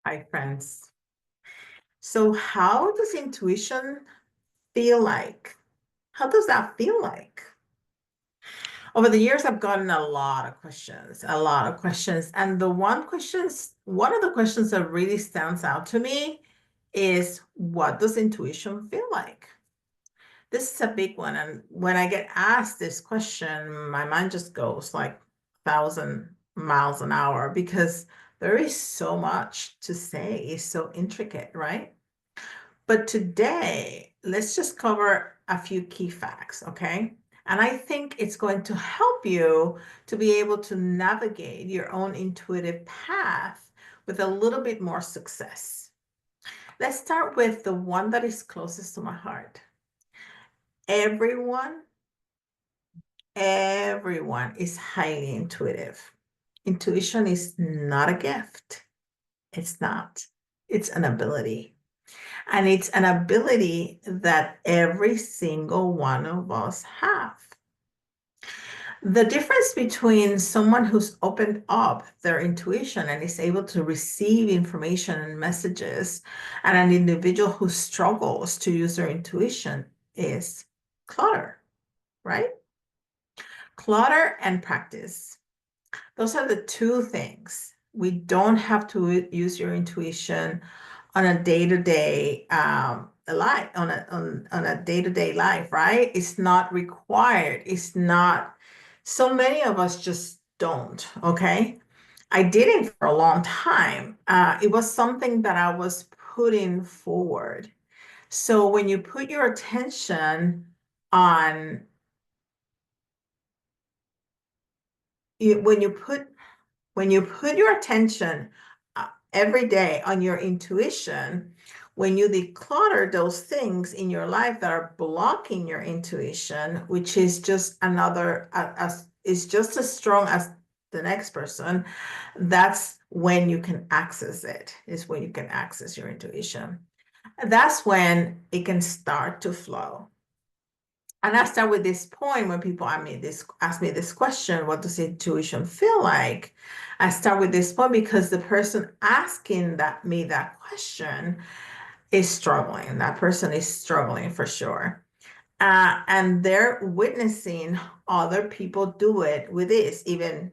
Hi, friends. So, how does intuition feel like? How does that feel like? Over the years, I've gotten a lot of questions, a lot of questions. And one of the questions that really stands out to me is, what does intuition feel like? This is a big one. And when I get asked this question, my mind just goes like 1,000 miles an hour because there is so much to say. It's so intricate, right? But today, let's just cover a few key facts, okay? And I think it's going to help you to be able to navigate your own intuitive path with a little bit more success. Let's start with the one that is closest to my heart. Everyone, everyone is highly intuitive. Intuition is not a gift. It's not. It's an ability. And it's an ability that every single one of us have. The difference between someone who's opened up their intuition and is able to receive information and messages and an individual who struggles to use their intuition is clutter, right? Clutter and practice. Those are the two things. We don't have to use your intuition on a day-to-day life, on a day-to-day life, right? It's not required. It's not, so many of us just don't, okay? I didn't for a long time. It was something that I was putting forward. So when you put your attention on, when you put your attention every day on your intuition, when you declutter those things in your life that are blocking your intuition, which is just another, is just as strong as the next person, that's when you can access it, is when you can access your intuition. That's when it can start to flow. And I start with this point when people ask me this question, what does intuition feel like? I start with this point because the person asking that question is struggling. That person is struggling for sure. And they're witnessing other people do it with ease, even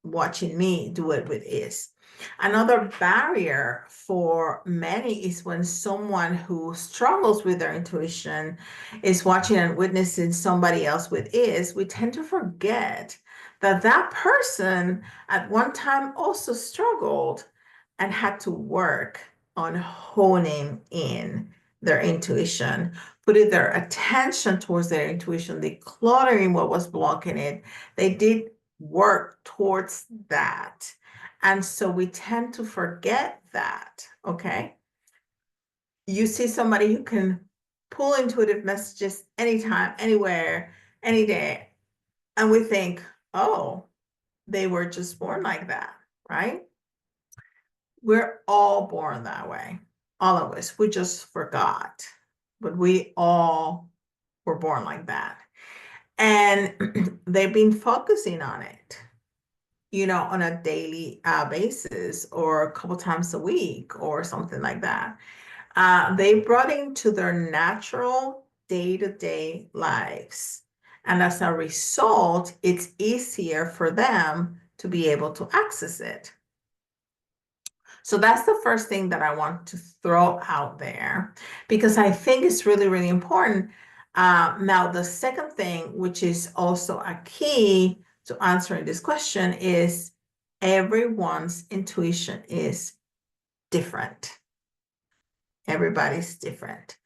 watching me do it with ease. Another barrier for many is when someone who struggles with their intuition is watching and witnessing somebody else with ease. We tend to forget that that person at one time also struggled and had to work on honing in their intuition, putting their attention towards their intuition, decluttering what was blocking it. They did work towards that. And so we tend to forget that, okay? You see somebody who can pull intuitive messages anytime, anywhere, any day, and we think, oh, they were just born like that, right? We're all born that way, all of us. We just forgot, but we all were born like that. And they've been focusing on it, on a daily basis or a couple times a week or something like that. They brought into their natural day-to-day lives. And as a result, it's easier for them to be able to access it. So that's the first thing that I want to throw out there because I think it's really, really important. Now, the second thing, which is also a key to answering this question, is everyone's intuition is different. Everybody's different.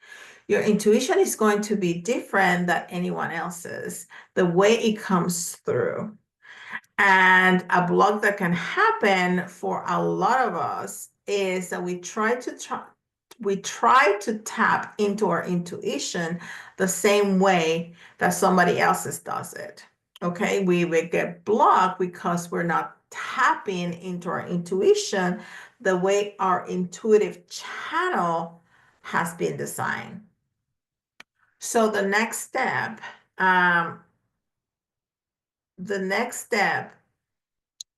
Your intuition is going to be different than anyone else's, the way it comes through. And a block that can happen for a lot of us is that we try to tap into our intuition the same way that somebody else's does it. Okay, we get blocked because we're not tapping into our intuition the way our intuitive channel has been designed. So the next step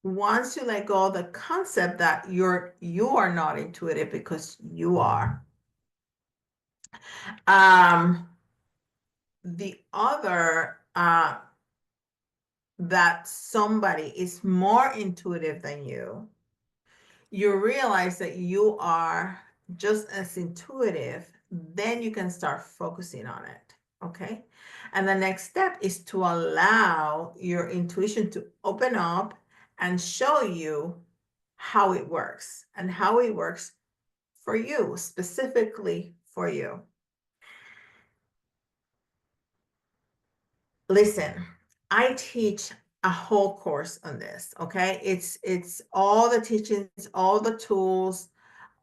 once you let go of the concept that you are not intuitive because you are. The other that somebody is more intuitive than you realize that you are just as intuitive, then you can start focusing on it. Okay. And the next step is to allow your intuition to open up and show you how it works and how it works for you, specifically for you. Listen, I teach a whole course on this, okay? It's all the teachings, all the tools,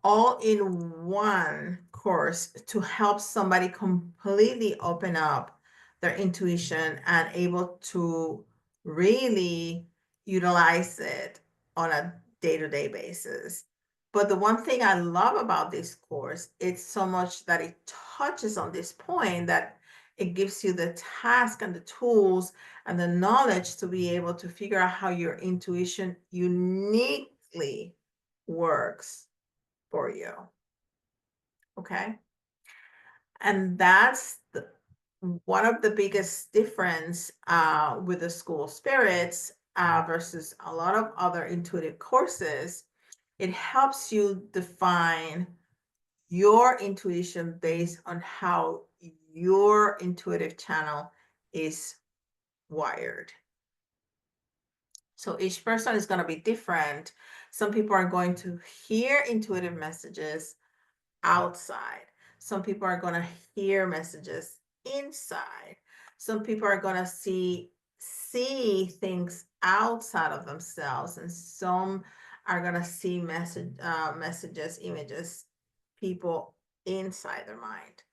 all in one course to help somebody completely open up their intuition and able to really utilize it on a day-to-day basis. But the one thing I love about this course, it's so much that it touches on this point that it gives you the task and the tools and the knowledge to be able to figure out how your intuition uniquely works for you. Okay. And that's one of the biggest difference with the School of Spirits versus a lot of other intuitive courses. It helps you define your intuition based on how your intuitive channel is wired. So each person is going to be different. Some people are going to hear intuitive messages outside. Some people are going to hear messages inside. Some people are going to see things outside of themselves, and some are going to see messages, images, people inside their mind.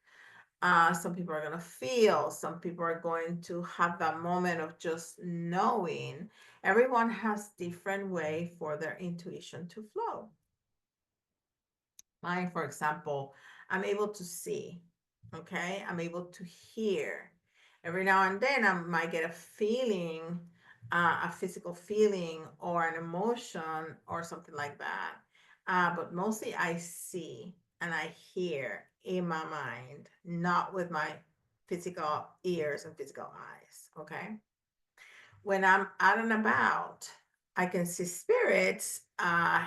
Some people are going to feel, some people are going to have that moment of just knowing. Everyone has different way for their intuition to flow. Mine, for example, I'm able to see, okay? I'm able to hear. Every now and then I might get a feeling, a physical feeling or an emotion or something like that. But mostly I see and I hear in my mind, not with my physical ears and physical eyes, okay? When I'm out and about, I can see spirits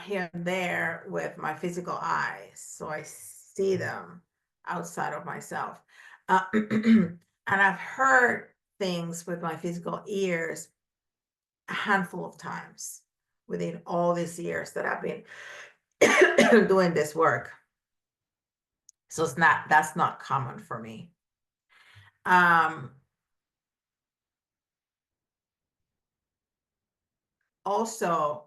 here and there with my physical eyes. So I see them outside of myself. And I've heard things with my physical ears a handful of times within all these years that I've been doing this work. So that's not common for me. Also,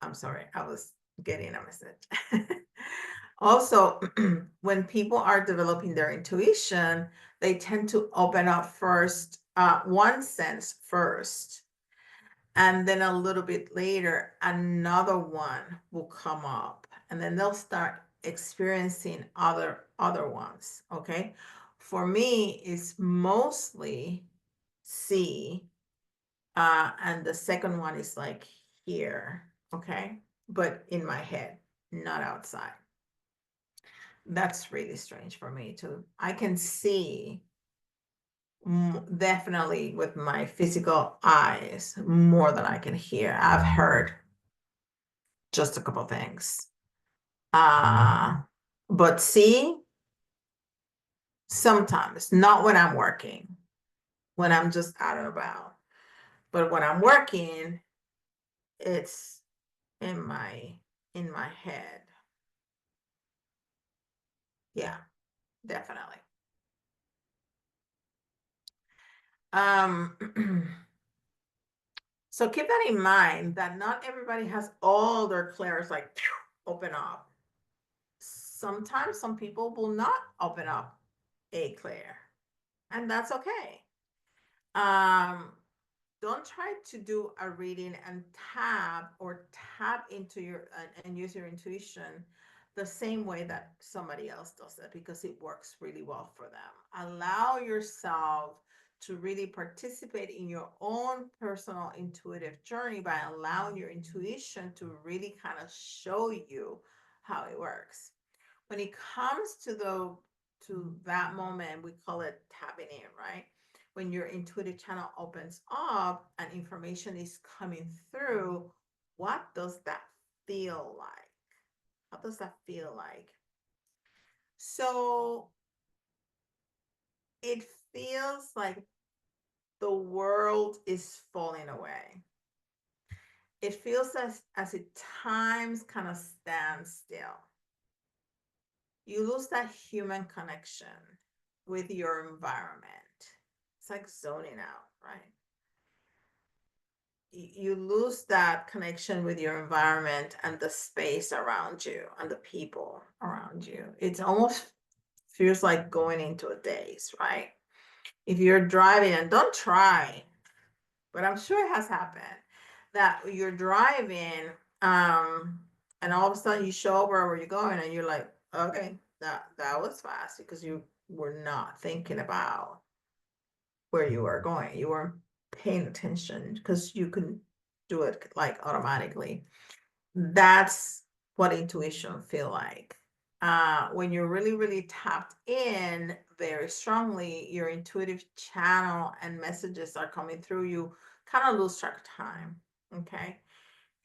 I'm sorry, I was getting a message. Also, when people are developing their intuition, they tend to open up first, one sense first, and then a little bit later, another one will come up, and then they'll start experiencing other ones. Okay, for me, it's mostly see, and the second one is like here. Okay, but in my head, not outside. That's really strange for me too. I can see definitely with my physical eyes more than I can hear. I've heard just a couple things. But see, sometimes, not when I'm working, when I'm just out and about. But when I'm working, it's in my head. Yeah, definitely. So keep that in mind that not everybody has all their clairs like open up. Sometimes some people will not open up a clair, and that's okay. Um, don't try to do a reading and tap into your and use your intuition the same way that somebody else does it, because it works really well for them. Allow yourself to really participate in your own personal intuitive journey by allowing your intuition to really kind of show you how it works. When it comes to that moment, we call it tapping in, right? When your intuitive channel opens up and information is coming through, what does that feel like? How does that feel like? So it feels like the world is falling away. It feels as if times kind of stand still. You lose that human connection with your environment. It's like zoning out, right? You lose that connection with your environment and the space around you and the people around you. It almost feels like going into a daze, right? If you're driving, and don't try, but I'm sure it has happened, that you're driving, and all of a sudden you show up wherever you're going and you're like, okay, that was fast, because you were not thinking about where you were going. You weren't paying attention because you can do it like automatically. That's what intuition feel like. When you're really, really tapped in very strongly, your intuitive channel and messages are coming through, you kind of lose track of time. Okay.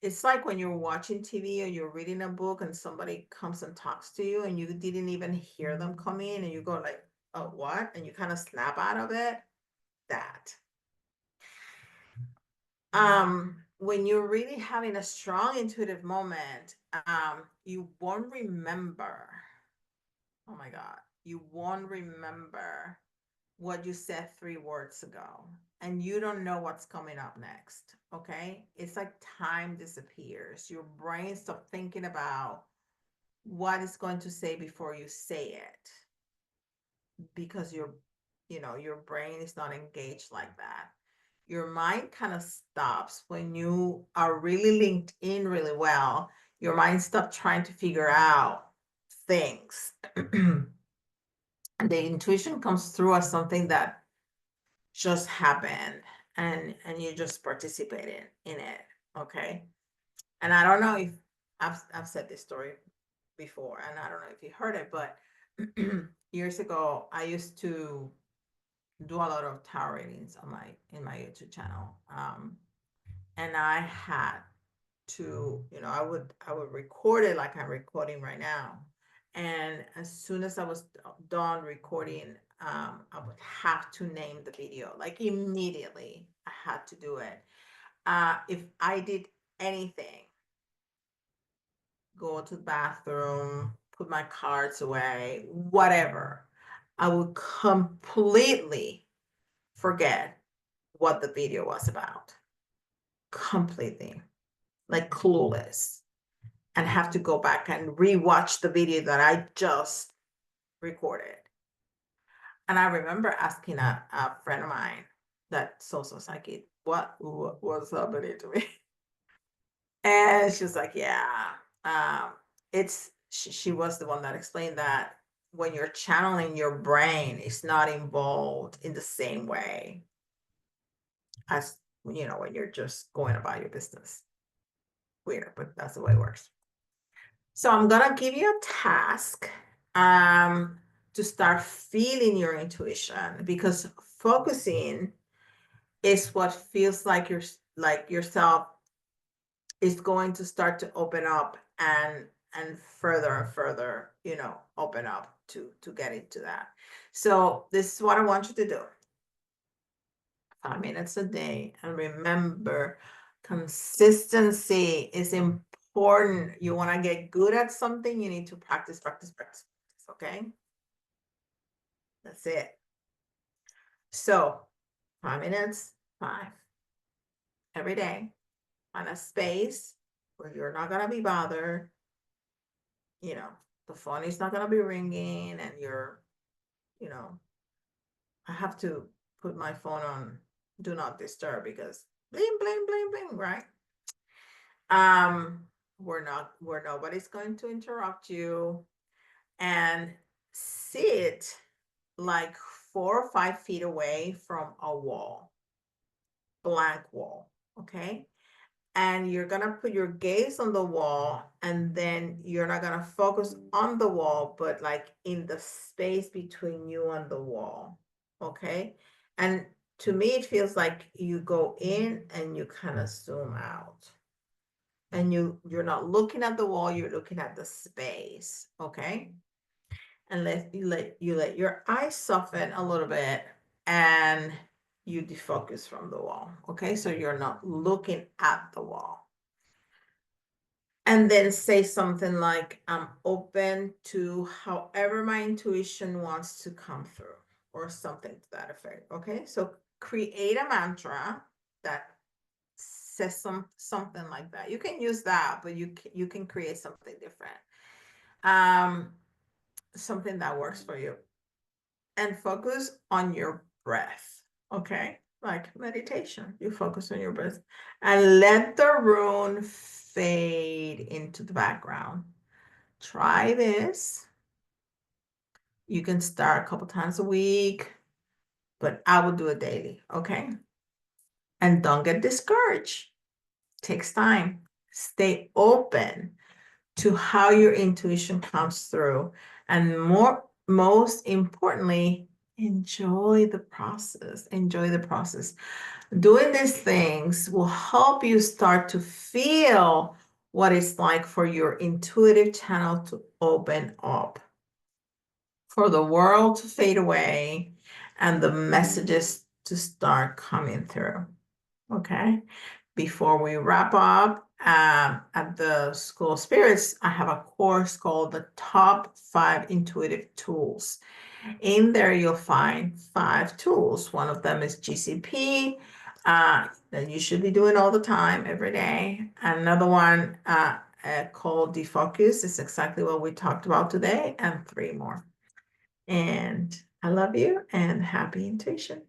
It's like when you're watching TV or you're reading a book and somebody comes and talks to you and you didn't even hear them come in and you go like, oh, what? And you kind of snap out of it. That. When you're really having a strong intuitive moment, you won't remember. Oh my God, you won't remember what you said 3 words ago, and you don't know what's coming up next. Okay, it's like time disappears. Your brain stops thinking about what it's going to say before you say it, because your brain is not engaged like that. Your mind kind of stops when you are really linked in really well. Your mind stops trying to figure out things. The intuition comes through as something that just happened, and you just participated in it. Okay. And I don't know if I've said this story before, and I don't know if you heard it, but years ago I used to do a lot of tarot readings on my in my YouTube channel. And I had to, I would record it like I'm recording right now. And as soon as I was done recording, I would have to name the video, like immediately. I had to do it. If I did anything, go to the bathroom, put my cards away, whatever, I would completely forget what the video was about. Completely, like clueless, and have to go back and rewatch the video that I just recorded. And I remember asking a friend of mine that's also psychic, what was happening to me? And she was like, yeah, she was the one that explained that when you're channeling, your brain is not involved in the same way as, when you're just going about your business. Weird, but that's the way it works. So I'm gonna give you a task to start feeling your intuition, because focusing is what feels like yourself is going to start to open up and further, open up to get into that. So this is what I want you to do. 5 minutes a day, and remember, consistency is important. You want to get good at something, you need to practice. Okay, that's it. So 5 minutes, every day, on a space where you're not going to be bothered. The phone is not going to be ringing, and I have to put my phone on do not disturb, because bling bling bling bling, right? Where nobody's going to interrupt you, and sit like 4 or 5 feet away from a wall, blank wall, okay? And you're gonna put your gaze on the wall, and then you're not gonna focus on the wall, but like in the space between you and the wall, okay? And to me, it feels like you go in and you kind of zoom out. And you're not looking at the wall, you're looking at the space, okay? And let your eyes soften a little bit, and you defocus from the wall, okay? So you're not looking at the wall. And then say something like, I'm open to however my intuition wants to come through, or something to that effect, okay? So create a mantra that says something like that. You can use that, but you can create something different. Something that works for you. And focus on your breath, okay? Like meditation, you focus on your breath and let the rune fade into the background. Try this. You can start a couple times a week, but I will do it daily, okay? And don't get discouraged. Takes time. Stay open to how your intuition comes through, and most importantly, enjoy the process. Enjoy the process. Doing these things will help you start to feel what it's like for your intuitive channel to open up, for the world to fade away, and the messages to start coming through. Okay. Before we wrap up, at the School of Spirits, I have a course called the Top 5 Intuitive Tools. In there, you'll find 5 tools. One of them is GCP, that you should be doing all the time, every day. Another one called Defocus is exactly what we talked about today, and 3 more. And I love you, and happy intuition.